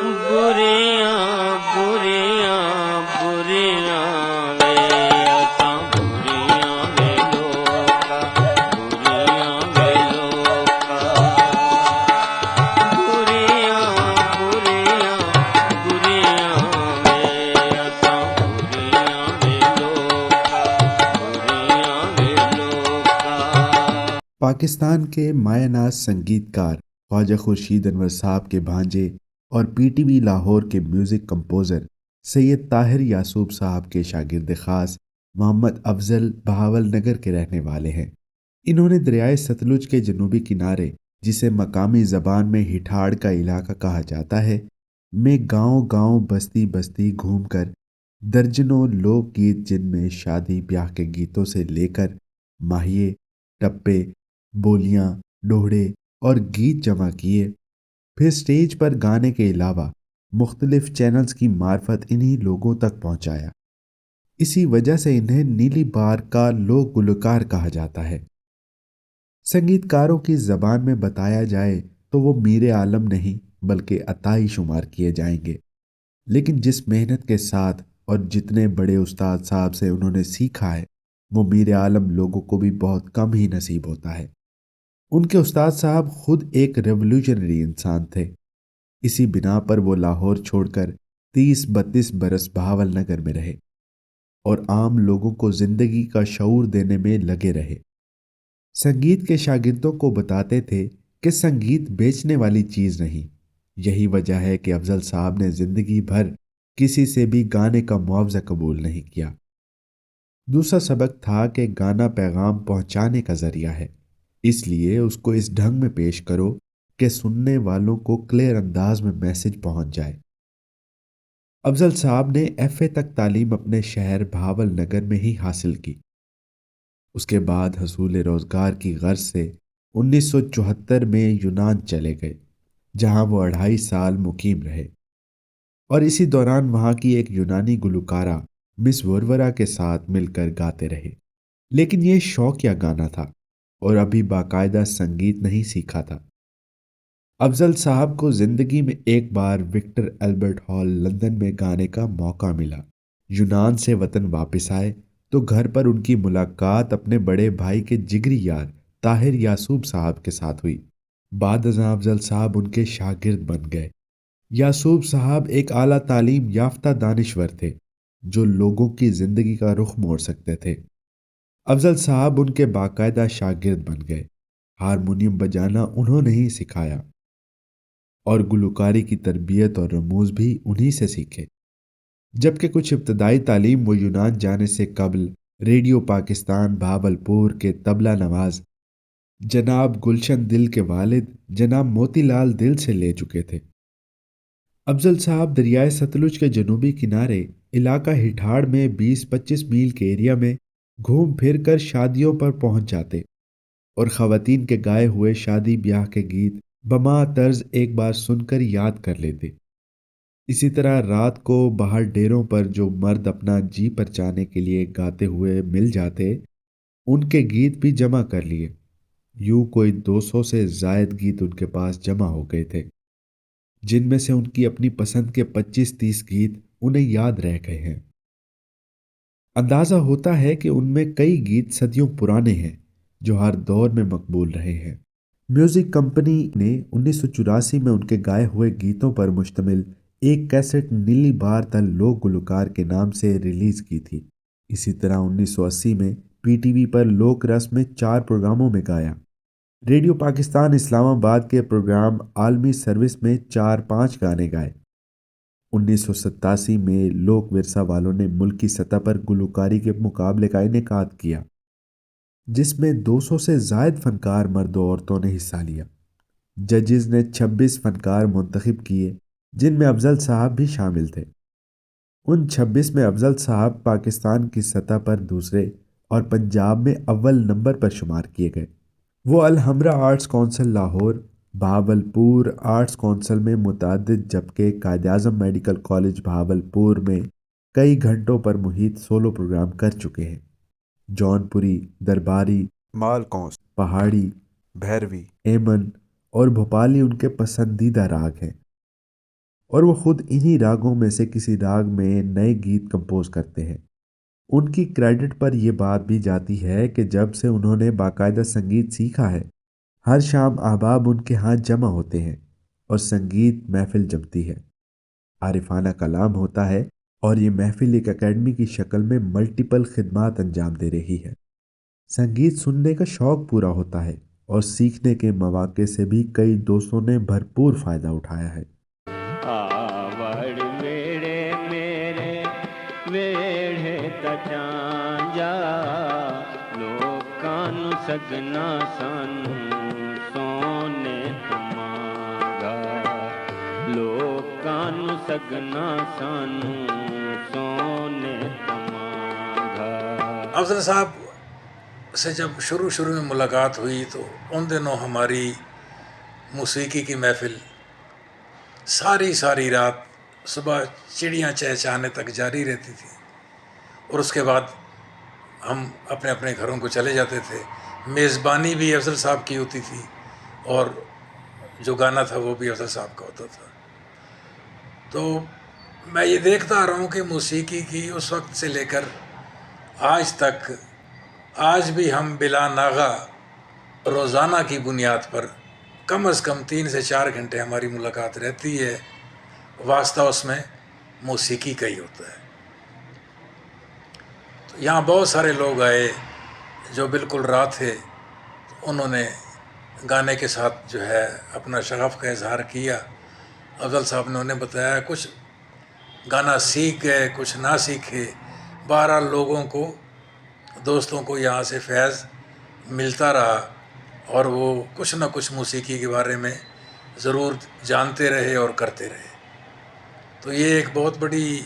بریاں بریاں بریاں وے اساں بریاں وے لوکا بریاں وے لوکا بریاں بریاں بریاں وے اساں بریاں وے لوکا بریاں وے لوکا۔ پاکستان کے مایہ ناز سنگیت کار خواجہ خورشید انور صاحب کے بھانجے اور پی ٹی وی لاہور کے میوزک کمپوزر سید طاہر یعصوب صاحب کے شاگرد خاص محمد افضل بہاول نگر کے رہنے والے ہیں۔ انہوں نے دریائے ستلج کے جنوبی کنارے، جسے مقامی زبان میں ہٹھاڑ کا علاقہ کہا جاتا ہے، میں گاؤں گاؤں بستی بستی گھوم کر درجنوں لوک گیت، جن میں شادی بیاہ کے گیتوں سے لے کر ماہیے، ٹپے، بولیاں، ڈوہڑے اور گیت جمع کیے، پھر سٹیج پر گانے کے علاوہ مختلف چینلز کی معرفت انہی لوگوں تک پہنچایا۔ اسی وجہ سے انہیں نیلی بار کا لوک گلوکار کہا جاتا ہے۔ سنگیت کاروں کی زبان میں بتایا جائے تو وہ میر عالم نہیں بلکہ عطائی شمار کیے جائیں گے، لیکن جس محنت کے ساتھ اور جتنے بڑے استاد صاحب سے انہوں نے سیکھا ہے، وہ میر عالم لوگوں کو بھی بہت کم ہی نصیب ہوتا ہے۔ ان کے استاد صاحب خود ایک ریولوشنری انسان تھے۔ اسی بنا پر وہ لاہور چھوڑ کر 30-32 برس بہاول نگر میں رہے اور عام لوگوں کو زندگی کا شعور دینے میں لگے رہے۔ سنگیت کے شاگردوں کو بتاتے تھے کہ سنگیت بیچنے والی چیز نہیں۔ یہی وجہ ہے کہ افضل صاحب نے زندگی بھر کسی سے بھی گانے کا معاوضہ قبول نہیں کیا۔ دوسرا سبق تھا کہ گانا پیغام پہنچانے کا ذریعہ ہے، اس لیے اس کو اس ڈھنگ میں پیش کرو کہ سننے والوں کو کلیئر انداز میں میسج پہنچ جائے۔ افضل صاحب نے ایف اے تک تعلیم اپنے شہر بہاول نگر میں ہی حاصل کی۔ اس کے بعد حصول روزگار کی غرض سے 1974 میں یونان چلے گئے، جہاں وہ 2.5 سال مقیم رہے اور اسی دوران وہاں کی ایک یونانی گلوکارہ مس ورورا کے ساتھ مل کر گاتے رہے۔ لیکن یہ شوقیہ گانا تھا اور ابھی باقاعدہ سنگیت نہیں سیکھا تھا۔ افضل صاحب کو زندگی میں ایک بار وکٹر البرٹ ہال لندن میں گانے کا موقع ملا۔ یونان سے وطن واپس آئے تو گھر پر ان کی ملاقات اپنے بڑے بھائی کے جگری یار طاہر یعصوب صاحب کے ساتھ ہوئی۔ بعد ازاں افضل صاحب ان کے شاگرد بن گئے۔ یعصوب صاحب ایک اعلیٰ تعلیم یافتہ دانشور تھے جو لوگوں کی زندگی کا رخ موڑ سکتے تھے۔ افضل صاحب ان کے باقاعدہ شاگرد بن گئے۔ ہارمونیم بجانا انہوں نے ہی سکھایا اور گلوکاری کی تربیت اور رموز بھی انہی سے سیکھے۔ جبکہ کچھ ابتدائی تعلیم وہ یونان جانے سے قبل ریڈیو پاکستان بہاولپور کے طبلہ نواز جناب گلشن دل کے والد جناب موتی لال دل سے لے چکے تھے۔ افضل صاحب دریائے ستلج کے جنوبی کنارے علاقہ ہٹھاڑ میں 20-25 میل کے ایریا میں گھوم پھر کر شادیوں پر پہنچ جاتے اور خواتین کے گائے ہوئے شادی بیاہ کے گیت بما طرز ایک بار سن کر یاد کر لیتے۔ اسی طرح رات کو باہر ڈیروں پر جو مرد اپنا جی پرچانے کے لیے گاتے ہوئے مل جاتے، ان کے گیت بھی جمع کر لیے۔ یوں کوئی 200 سے زائد گیت ان کے پاس جمع ہو گئے تھے، جن میں سے ان کی اپنی پسند کے 25-30 گیت انہیں یاد رہ گئے ہیں۔ اندازہ ہوتا ہے کہ ان میں کئی گیت صدیوں پرانے ہیں جو ہر دور میں مقبول رہے ہیں۔ میوزک کمپنی نے 1984 میں ان کے گائے ہوئے گیتوں پر مشتمل ایک کیسٹ نیلی بار تل لوک گلوکار کے نام سے ریلیز کی تھی۔ اسی طرح 1980 میں پی ٹی وی پر لوک رس میں 4 پروگراموں میں گایا۔ ریڈیو پاکستان اسلام آباد کے پروگرام عالمی سروس میں 4-5 گانے گائے۔ 1987 میں لوک ورثہ والوں نے ملکی سطح پر گلوکاری کے مقابلے کا انعقاد کیا، جس میں 200 سے زائد فنکار مرد و عورتوں نے حصہ لیا۔ ججز نے 26 فنکار منتخب کیے، جن میں افضل صاحب بھی شامل تھے۔ ان 26 میں افضل صاحب پاکستان کی سطح پر دوسرے اور پنجاب میں اول نمبر پر شمار کیے گئے۔ وہ Alhamra arts council Lahore, Bahawalpur arts council میں متعدد، جبکہ قائد اعظم میڈیکل کالج بہاولپور میں کئی گھنٹوں پر محیط سولو پروگرام کر چکے ہیں۔ جون پوری، درباری، مالکونس، پہاڑی، بھیروی، ایمن اور بھوپالی ان کے پسندیدہ راگ ہیں۔ اور وہ خود انہی راگوں میں سے کسی راگ میں نئے گیت کمپوز کرتے ہیں۔ ان کی کریڈٹ پر یہ بات بھی جاتی ہے کہ جب سے انہوں نے باقاعدہ سنگیت سیکھا ہے، ہر شام احباب ان کے ہاں جمع ہوتے ہیں اور سنگیت محفل جمتی ہے، عارفانہ کلام ہوتا ہے، اور یہ محفل ایک اکیڈمی کی شکل میں ملٹیپل خدمات انجام دے رہی ہے۔ سنگیت سننے کا شوق پورا ہوتا ہے اور سیکھنے کے مواقع سے بھی کئی دوستوں نے بھرپور فائدہ اٹھایا ہے۔ آوڑ ویڑے میرے ویڑے تچانجا لوکاں نوں سگنا سانوں سونے تمانگا لوکاں نوں سگنا سانوں سونے تمانگا۔ افضل صاحب سے جب شروع میں ملاقات ہوئی تو ان دنوں ہماری موسیقی کی محفل ساری رات صبح چڑیاں چہچہانے تک جاری رہتی تھی، اور اس کے بعد ہم اپنے اپنے گھروں کو چلے جاتے تھے۔ میزبانی بھی افضل صاحب کی ہوتی تھی اور جو گانا تھا وہ بھی افضل صاحب کا ہوتا تھا۔ تو میں یہ دیکھتا آ رہا ہوں کہ موسیقی کی اس وقت سے لے کر آج تک، آج بھی ہم بلا ناغہ روزانہ کی بنیاد پر کم از کم 3 سے 4 گھنٹے ہماری ملاقات رہتی ہے، واسطہ اس میں موسیقی کا ہی ہوتا ہے۔ تو یہاں بہت سارے لوگ آئے جو بالکل راہ تھے، انہوں نے گانے کے ساتھ جو ہے اپنا شغف کا اظہار کیا۔ افضل صاحب نے انہیں بتایا، کچھ گانا سیکھ گئے، کچھ نہ سیکھے، بہرحال لوگوں کو، دوستوں کو یہاں سے فیض ملتا رہا، اور وہ کچھ نہ کچھ موسیقی کے بارے میں ضرور جانتے رہے اور کرتے رہے۔ تو یہ ایک بہت بڑی،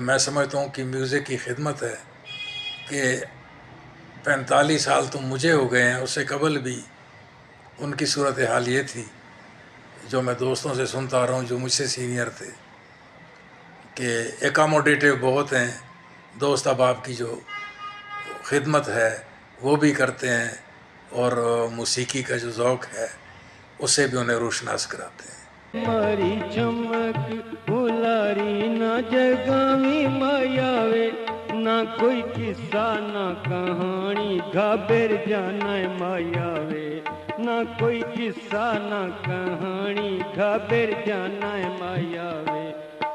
میں سمجھتا ہوں کہ میوزک کی خدمت ہے کہ 45 سال تو مجھے ہو گئے ہیں، اس سے قبل بھی ان کی صورتحال یہ تھی، جو میں دوستوں سے سنتا آ رہا ہوں جو مجھ سے سینئر تھے، کہ ایکاموڈیٹیو بہت ہیں، دوست احباب کی جو خدمت ہے وہ بھی کرتے ہیں، اور موسیقی کا جو ذوق ہے اسے بھی انہیں روشناس کراتے ہیں۔ ماری چمک الاری نہ جگاویں مایاوے، نہ کوئی قصہ نہ کہانی گھابر جانا مایاوے، نہ کوئی قصہ نہ کہانی گھابر جانا مایاوے،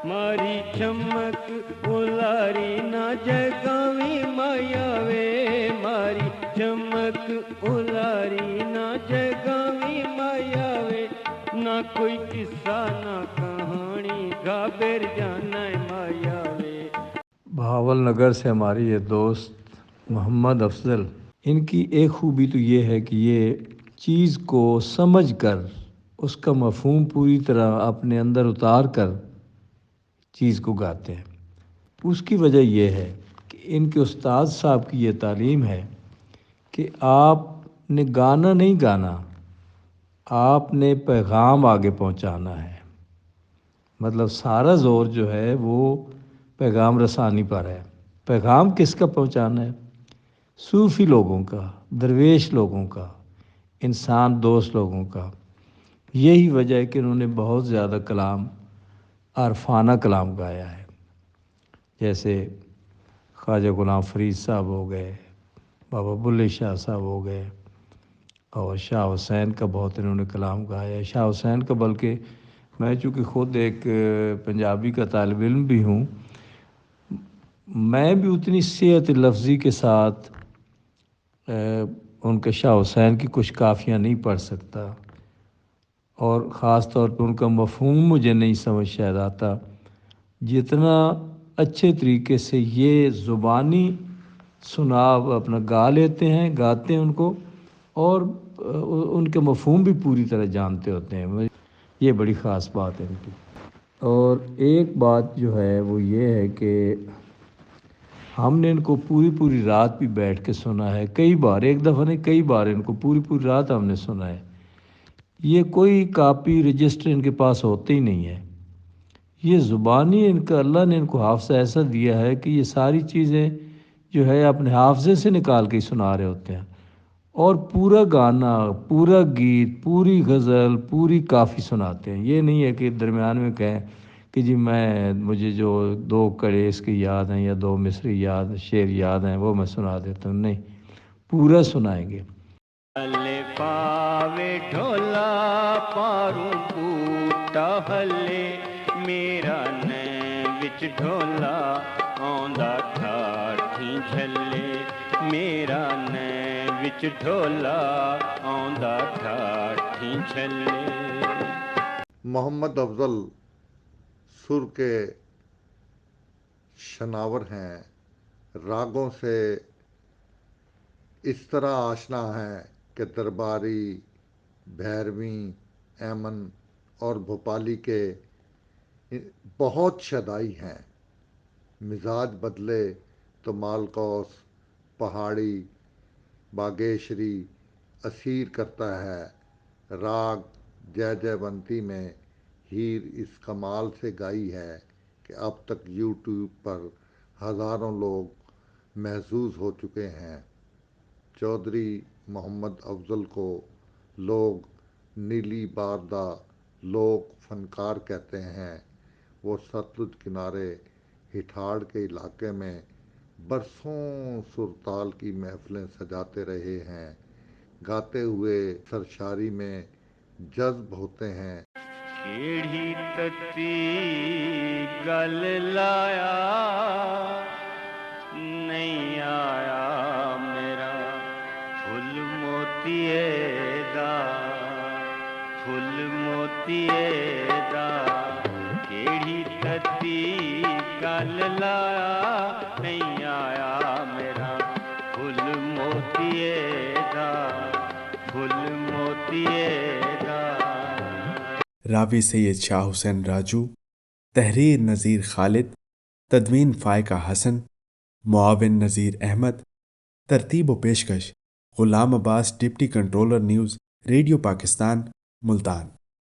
ماری چمک الاری نہ جگاویں مایاوے، ماری چمک الاری نہ جگاویں مایاوے، نہ کوئی قصہ نہ کہانی گھابر جانا مایاوے۔ بہاول نگر سے ہماری یہ دوست محمد افضل، ان کی ایک خوبی تو یہ ہے کہ یہ چیز کو سمجھ کر اس کا مفہوم پوری طرح اپنے اندر اتار کر چیز کو گاتے ہیں۔ اس کی وجہ یہ ہے کہ ان کے استاد صاحب کی یہ تعلیم ہے کہ آپ نے گانا نہیں گانا، آپ نے پیغام آگے پہنچانا ہے۔ مطلب سارا زور جو ہے وہ پیغام رسانی پر ہے۔ پیغام کس کا پہنچانا ہے؟ صوفی لوگوں کا، درویش لوگوں کا، انسان دوست لوگوں کا۔ یہی وجہ ہے کہ انہوں نے بہت زیادہ کلام، عارفانہ کلام گایا ہے، جیسے خواجہ غلام فرید صاحب ہو گئے، بابا بلے شاہ صاحب ہو گئے، اور شاہ حسین کا بہت انہوں نے کلام گایا ہے۔ شاہ حسین کا بلکہ میں چونکہ خود ایک پنجابی کا طالب علم بھی ہوں، میں بھی اتنی صحت لفظی کے ساتھ ان کے شاہ حسین کی کچھ کافیاں نہیں پڑھ سکتا، اور خاص طور پہ ان کا مفہوم مجھے نہیں سمجھ شاید آتا، جتنا اچھے طریقے سے یہ زبانی سنا اپنا گا لیتے ہیں، گاتے ہیں ان کو، اور ان کے مفہوم بھی پوری طرح جانتے ہوتے ہیں۔ یہ بڑی خاص بات ہے ان کی۔ اور ایک بات جو ہے وہ یہ ہے کہ ہم نے ان کو پوری رات بھی بیٹھ کے سنا ہے، کئی بار، ایک دفعہ نہیں کئی بار ان کو پوری رات ہم نے سنا ہے۔ یہ کوئی کاپی رجسٹر ان کے پاس ہوتے ہی نہیں ہے، یہ زبانی ان کا، اللہ نے ان کو حافظہ ایسا دیا ہے کہ یہ ساری چیزیں جو ہے اپنے حافظے سے نکال کے ہی سنا رہے ہوتے ہیں، اور پورا گانا، پورا گیت، پوری غزل، پوری کافی سناتے ہیں. یہ نہیں ہے کہ درمیان میں کہیں کہ جی مجھے جو 2 کڑے اس کی یاد ہیں یا 2 مصری یاد، شعر یاد ہیں وہ میں سنا دیتا ہوں. نہیں، پورا سنائیں گے. ہلے پاوے ڈھولا پاروں بوٹا ہلے میرا نین وچ ڈھولا آندا ٹھاٹھی جھلے میرا نین وچ ڈھولا آندا ٹھاٹھی جھلے. محمد افضل سر کے شناور ہیں، راگوں سے اس طرح آشنا ہیں کہ درباری، بھیرویں، ایمن اور بھوپالی کے بہت شدائی ہیں. مزاج بدلے تو مالکوس، پہاڑی، باگیشری اسیر کرتا ہے. راگ جے جے بنتی میں ہیر اس کمال سے گائی ہے کہ اب تک یوٹیوب پر ہزاروں لوگ محظوظ ہو چکے ہیں. چودھری محمد افضل کو لوگ نیلی باردہ لوک فنکار کہتے ہیں. وہ ستلج کنارے ہٹھاڑ کے علاقے میں برسوں سرتال کی محفلیں سجاتے رہے ہیں. گاتے ہوئے سرشاری میں جذب ہوتے ہیں. کیڑھی تتی گل لایا نہیں آیا میرا پھل موتیے دا، پھل موتیے دا. کیڑھی تتی گل لایا نہیں آیا میرا پھل موتیے دا، پھل موتیے دا. راوی سید شاہ حسین راجو، تحریر نذیر خالد، تدوین فائقہ حسن، معاون نذیر احمد، ترتیب و پیشکش Ghulam Abbas, deputy controller news, radio Pakistan, Multan.